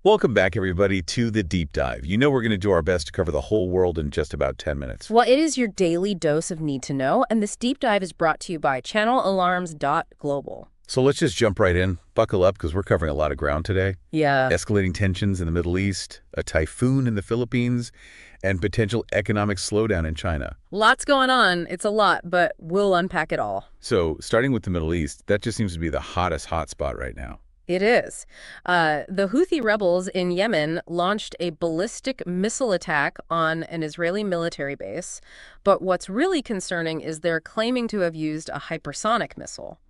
Welcome back, everybody, to the Deep Dive. You know we're going to do our best to cover the whole world in just about 10 minutes. Well, it is your daily dose of need to know, and this deep dive is brought to you by channel Alarms.Global. So let's just jump right in. Buckle up, because we're covering a lot of ground today. Yeah. Escalating tensions in the Middle East, a typhoon in the Philippines, and potential economic slowdown in China. Lots going on. It's a lot, but we'll unpack it all. So starting with the Middle East, that just seems to be the hottest hotspot right now. It is. The Houthi rebels in Yemen launched a ballistic missile attack on an Israeli military base, but what's really concerning is they're claiming to have used a hypersonic missile.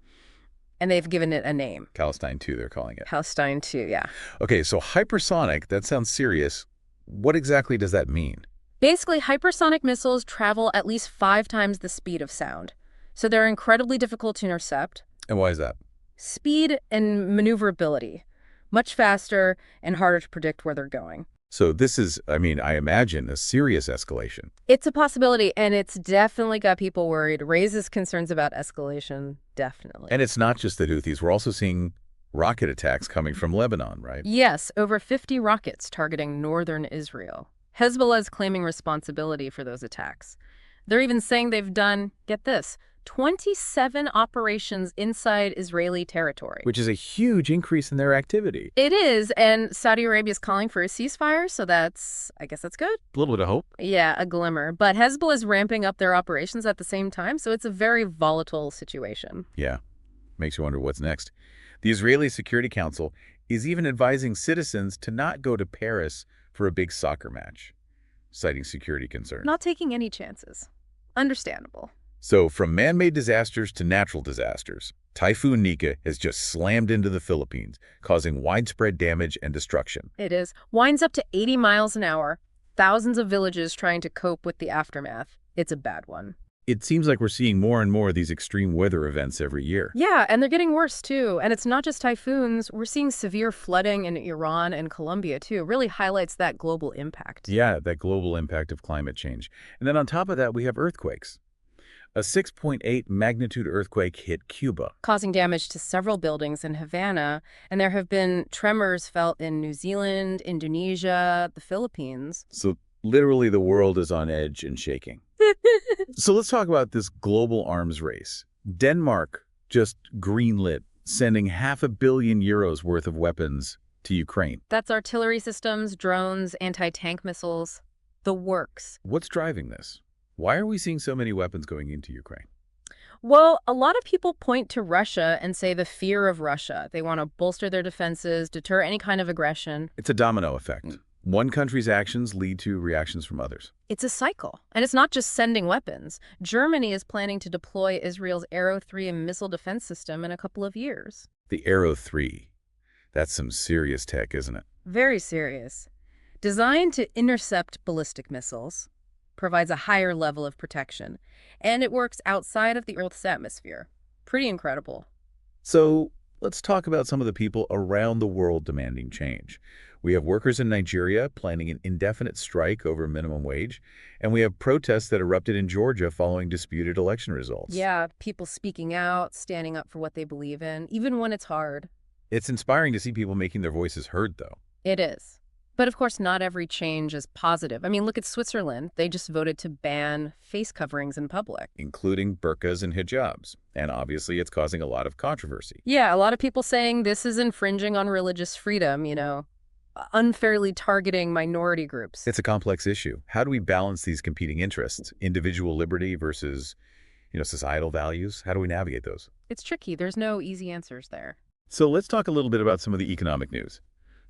And they've given it a name. Palestine 2, they're calling it. Palestine 2, yeah. Okay, so hypersonic, that sounds serious. What exactly does that mean? Basically, hypersonic missiles travel at least 5 times the speed of sound. So they're incredibly difficult to intercept. And why is that? Speed and maneuverability. Much faster and harder to predict where they're going. So this is, I imagine, a serious escalation. It's a possibility, and it's definitely got people worried. Raises concerns about escalation, definitely. And it's not just the Houthis. We're also seeing rocket attacks coming from Lebanon, right? Yes, over 50 rockets targeting northern Israel. Hezbollah is claiming responsibility for those attacks. They're even saying they've done, get this, 27 operations inside Israeli territory. Which is a huge increase in their activity. It is, and Saudi Arabia is calling for a ceasefire, so I guess that's good. A little bit of hope. Yeah, a glimmer. But Hezbollah is ramping up their operations at the same time, so it's a very volatile situation. Yeah, makes you wonder what's next. The Israeli Security Council is even advising citizens to not go to Paris for a big soccer match, citing security concerns. Not taking any chances. Understandable. So from man-made disasters to natural disasters, Typhoon Nika has just slammed into the Philippines, causing widespread damage and destruction. It is. Winds up to 80 miles an hour. Thousands of villages trying to cope with the aftermath. It's a bad one. It seems like we're seeing more and more of these extreme weather events every year. Yeah, and they're getting worse, too. And it's not just typhoons. We're seeing severe flooding in Iran and Colombia, too. It really highlights that global impact. Yeah, that global impact of climate change. And then on top of that, we have earthquakes. A 6.8 magnitude earthquake hit Cuba, causing damage to several buildings in Havana, and there have been tremors felt in New Zealand, Indonesia, the Philippines. So literally the world is on edge and shaking. So let's talk about this global arms race. Denmark just greenlit sending €500 million worth of weapons to Ukraine. That's artillery systems, drones, anti-tank missiles, the works. What's driving this? Why are we seeing so many weapons going into Ukraine? Well, a lot of people point to Russia and say the fear of Russia. They want to bolster their defenses, deter any kind of aggression. It's a domino effect. One country's actions lead to reactions from others. It's a cycle. And it's not just sending weapons. Germany is planning to deploy Israel's Arrow 3 missile defense system in a couple of years. The Arrow 3. That's some serious tech, isn't it? Very serious. Designed to intercept ballistic missiles, provides a higher level of protection, and it works outside of the Earth's atmosphere. Pretty incredible. So let's talk about some of the people around the world demanding change. We have workers in Nigeria planning an indefinite strike over minimum wage, and we have protests that erupted in Georgia following disputed election results. Yeah, people speaking out, standing up for what they believe in, even when it's hard. It's inspiring to see people making their voices heard, though. It is. But of course, not every change is positive. I mean, look at Switzerland. They just voted to ban face coverings in public. Including burqas and hijabs. And obviously, it's causing a lot of controversy. Yeah, a lot of people saying this is infringing on religious freedom, unfairly targeting minority groups. It's a complex issue. How do we balance these competing interests? Individual liberty versus, societal values? How do we navigate those? It's tricky. There's no easy answers there. So let's talk a little bit about some of the economic news.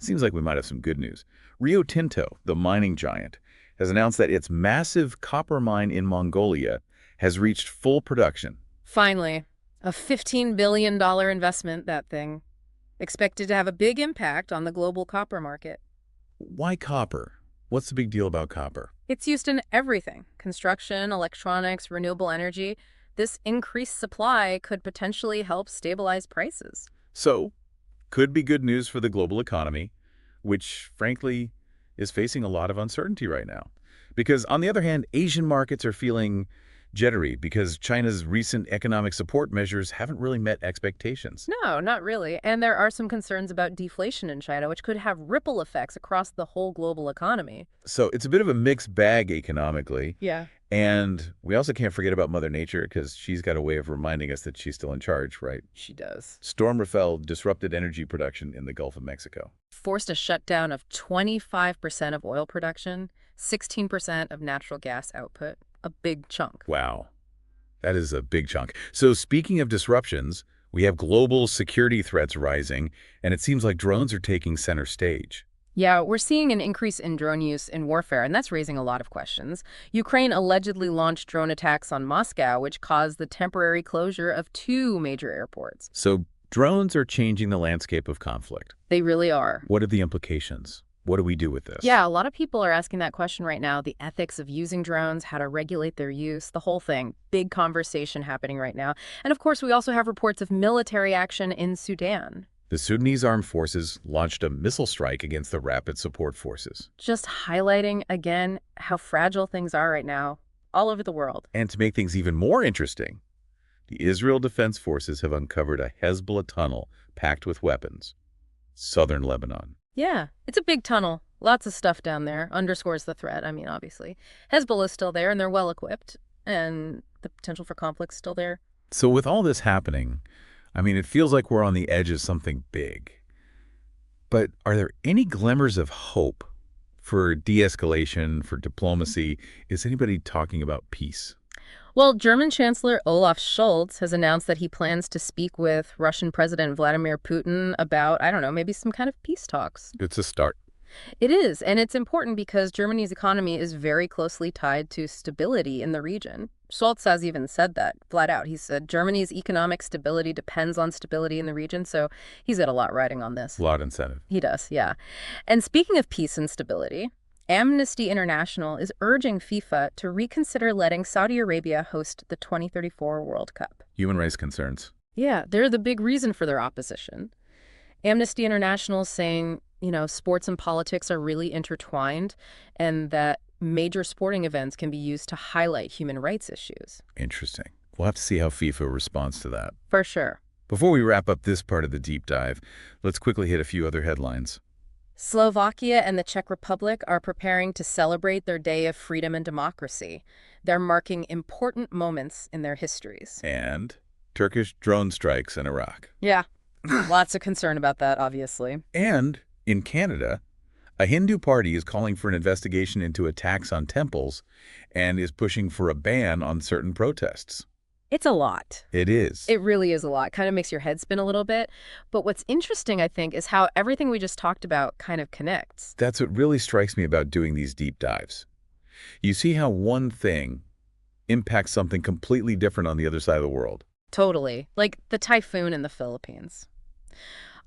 Seems like we might have some good news. Rio Tinto, the mining giant, has announced that its massive copper mine in Mongolia has reached full production. Finally, a $15 billion investment, that thing. Expected to have a big impact on the global copper market. Why copper? What's the big deal about copper? It's used in everything. Construction, electronics, renewable energy. This increased supply could potentially help stabilize prices. So, could be good news for the global economy, which, frankly, is facing a lot of uncertainty right now. Because, on the other hand, Asian markets are feeling, Jittery because China's recent economic support measures haven't really met expectations. No, not really. And there are some concerns about deflation in China, which could have ripple effects across the whole global economy. So it's a bit of a mixed bag economically. Yeah. And we also can't forget about Mother Nature because she's got a way of reminding us that she's still in charge, right? She does. Storm Rafael disrupted energy production in the Gulf of Mexico. Forced a shutdown of 25% of oil production, 16% of natural gas output, a big chunk. Wow, that is a big chunk. So speaking of disruptions, we have global security threats rising, and it seems like drones are taking center stage. Yeah, we're seeing an increase in drone use in warfare, and that's raising a lot of questions. Ukraine allegedly launched drone attacks on Moscow, which caused the temporary closure of two major airports. So drones are changing the landscape of conflict. They really are. What are the implications? What do we do with this? Yeah, a lot of people are asking that question right now. The ethics of using drones, how to regulate their use, the whole thing. Big conversation happening right now. And of course, we also have reports of military action in Sudan. The Sudanese armed forces launched a missile strike against the Rapid Support Forces. Just highlighting, again, how fragile things are right now, all over the world. And to make things even more interesting, the Israel Defense Forces have uncovered a Hezbollah tunnel packed with weapons. Southern Lebanon. Yeah, it's a big tunnel. Lots of stuff down there. Underscores the threat, I mean, obviously. Hezbollah's still there, and they're well-equipped. And the potential for conflict's still there. So with all this happening, I mean, it feels like we're on the edge of something big. But are there any glimmers of hope for de-escalation, for diplomacy? Is anybody talking about peace? Well, German Chancellor Olaf Scholz has announced that he plans to speak with Russian President Vladimir Putin about, I don't know, maybe some kind of peace talks. It's a start. It is, and it's important because Germany's economy is very closely tied to stability in the region. Scholz has even said that flat out. He said Germany's economic stability depends on stability in the region, so he's got a lot riding on this. A lot of incentive. He does, yeah. And speaking of peace and stability, Amnesty International is urging FIFA to reconsider letting Saudi Arabia host the 2034 World Cup. Human rights concerns. Yeah, they're the big reason for their opposition. Amnesty International is saying, sports and politics are really intertwined and that major sporting events can be used to highlight human rights issues. Interesting. We'll have to see how FIFA responds to that. For sure. Before we wrap up this part of the deep dive, let's quickly hit a few other headlines. Slovakia and the Czech Republic are preparing to celebrate their Day of Freedom and Democracy. They're marking important moments in their histories. And Turkish drone strikes in Iraq. Yeah, lots of concern about that, obviously. And in Canada, a Hindu party is calling for an investigation into attacks on temples and is pushing for a ban on certain protests. It's a lot. It is. It really is a lot. Kind of makes your head spin a little bit. But what's interesting, I think, is how everything we just talked about kind of connects. That's what really strikes me about doing these deep dives. You see how one thing impacts something completely different on the other side of the world. Totally. Like the typhoon in the Philippines.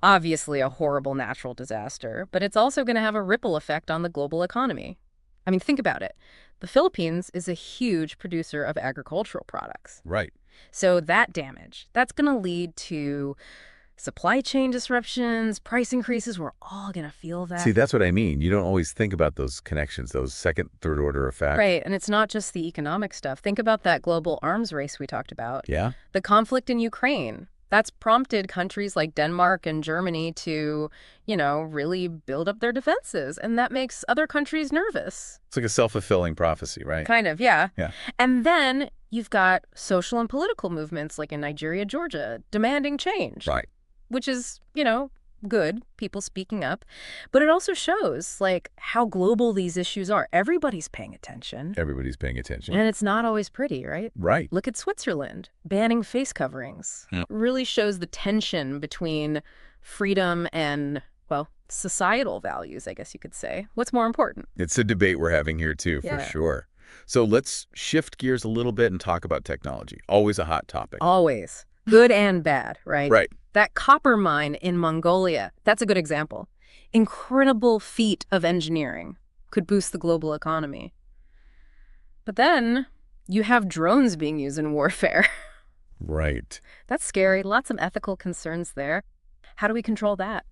Obviously a horrible natural disaster, but it's also going to have a ripple effect on the global economy. I mean, think about it. The Philippines is a huge producer of agricultural products. Right. So that damage, that's going to lead to supply chain disruptions, price increases. We're all going to feel that. See, that's what I mean. You don't always think about those connections, those second, third order effects. Right. And it's not just the economic stuff. Think about that global arms race we talked about. Yeah. The conflict in Ukraine. That's prompted countries like Denmark and Germany to, really build up their defenses. And that makes other countries nervous. It's like a self-fulfilling prophecy, right? Kind of, yeah. Yeah. And then you've got social and political movements like in Nigeria, Georgia, demanding change. Right. Which is, good, people speaking up. But it also shows, how global these issues are. Everybody's paying attention. Everybody's paying attention. And it's not always pretty, right? Right. Look at Switzerland, banning face coverings. Yeah. Really shows the tension between freedom and, societal values, I guess you could say. What's more important? It's a debate we're having here, too, for Yeah. sure. So let's shift gears a little bit and talk about technology. Always a hot topic. Always. Good and bad, right? Right. That copper mine in Mongolia, that's a good example. Incredible feat of engineering. Could boost the global economy. But then you have drones being used in warfare. Right. That's scary. Lots of ethical concerns there. How do we control that?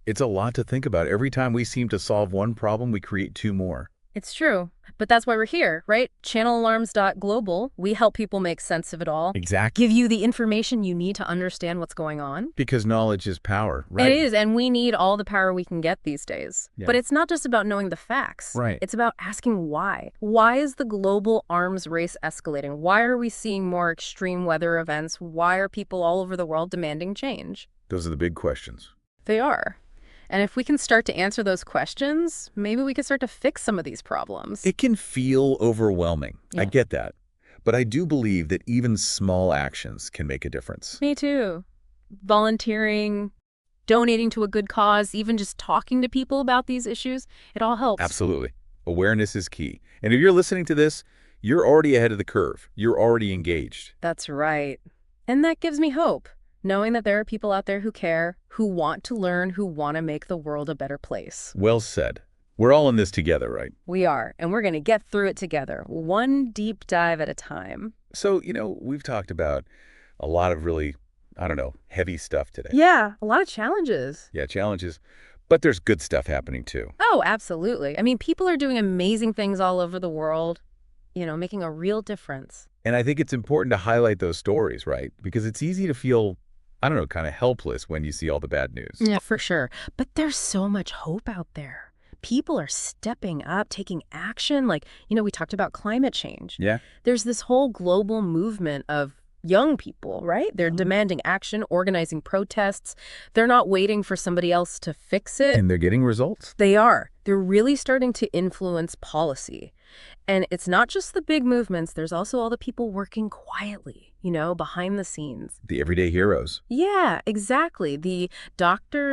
It's a lot to think about. Every time we seem to solve one problem, we create two more. It's true. But that's why we're here, right? Channel Alarms.Global. We help people make sense of it all, Exactly. give you the information you need to understand what's going on. Because knowledge is power, It right? is, and we need all the power we can get these days. Yeah. But it's not just about knowing the facts. Right. It's about asking why. Why is the global arms race escalating? Why are we seeing more extreme weather events? Why are people all over the world demanding change? Those are the big questions. They are. And if we can start to answer those questions, maybe we can start to fix some of these problems. It can feel overwhelming. I Yeah. get that. But I do believe that even small actions can make a difference. Me too. Volunteering, donating to a good cause, even just talking to people about these issues, it all helps. Absolutely. Awareness is key. And if you're listening to this, you're already ahead of the curve. You're already engaged. That's right. And that gives me hope, knowing that there are people out there who care, who want to learn, who want to make the world a better place. Well said. We're all in this together, right? We are, and we're going to get through it together, one deep dive at a time. So, we've talked about a lot of really, heavy stuff today. Yeah, a lot of challenges. Yeah, challenges. But there's good stuff happening too. Oh, absolutely. I mean, people are doing amazing things all over the world, making a real difference. And I think it's important to highlight those stories, right? Because it's easy to feel, kind of helpless when you see all the bad news. Yeah, for sure. But there's so much hope out there. People are stepping up, taking action. Like, we talked about climate change. Yeah. There's this whole global movement of young people, right? They're demanding action, organizing protests. They're not waiting for somebody else to fix it. And they're getting results. They are. They're really starting to influence policy. And it's not just the big movements. There's also all the people working quietly, behind the scenes. The everyday heroes. Yeah, exactly. The doctors,